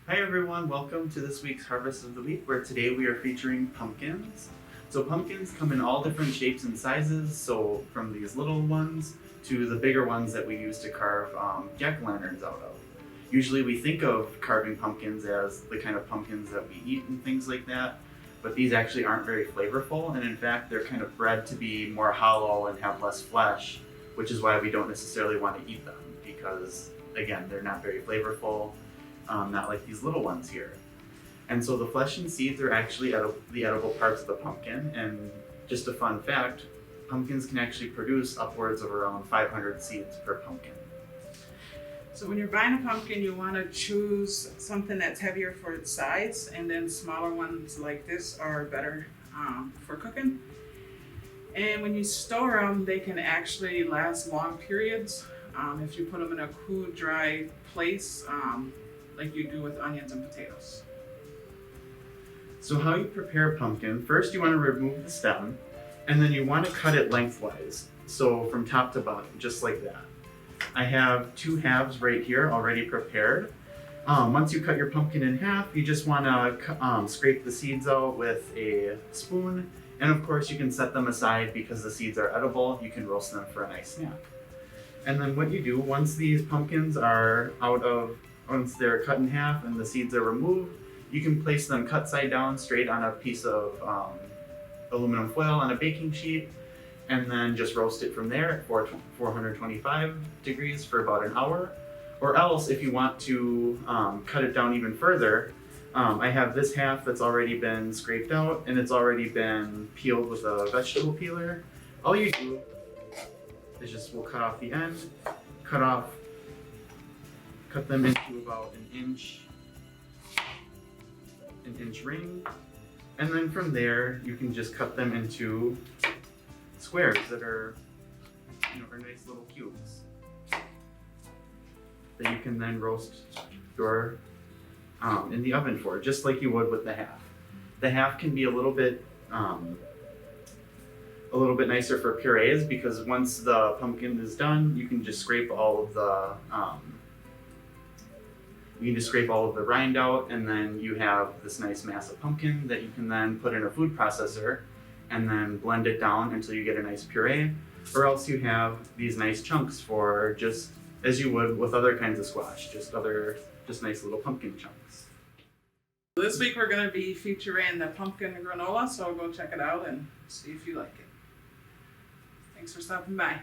Hi everyone, welcome to this week's Harvest of the Week, where today we are featuring pumpkins. So pumpkins come in all different shapes and sizes, so from these little ones to the bigger ones that we use to carve jack-o'-lanterns out of. Usually we think of carving pumpkins as the kind of pumpkins that we eat and things like that, but these actually aren't very flavorful, and in fact they're kind of bred to be more hollow and have less flesh, which is why we don't necessarily want to eat them, because again, they're not very flavorful. Not like these little ones here. And so the flesh and seeds are actually the edible parts of the pumpkin. And just a fun fact, pumpkins can actually produce upwards of around 500 seeds per pumpkin. So when you're buying a pumpkin, you want to choose something that's heavier for its size, and then smaller ones like this are better for cooking. And when you store them, they can actually last long periods if you put them in a cool, dry place. Like you do with onions and potatoes. So how you prepare pumpkin, first you want to remove the stem, and then you want to cut it lengthwise. So from top to bottom, just like that. I have two halves right here already prepared. Once you cut your pumpkin in half, you just want to scrape the seeds out with a spoon. And of course you can set them aside because the seeds are edible. You can roast them for a nice snack. And then what you do, once these pumpkins are once they're cut in half and the seeds are removed, you can place them cut side down straight on a piece of aluminum foil on a baking sheet, and then just roast it from there at 425 degrees for about an hour. Or else, if you want to cut it down even further, I have this half that's already been scraped out and it's already been peeled with a vegetable peeler. All you do is we'll cut off the end, cut them into about an inch ring, and then from there you can just cut them into squares that are nice little cubes that you can then roast your in the oven for, just like you would with the half. The half can be a little bit nicer for purees, because once the pumpkin is done, you can just scrape all of the rind out, and then you have this nice mass of pumpkin that you can then put in a food processor and then blend it down until you get a nice puree. Or else you have these nice chunks for just as you would with other kinds of squash, just nice little pumpkin chunks. This week we're going to be featuring the pumpkin granola, so go check it out and see if you like it. Thanks for stopping by.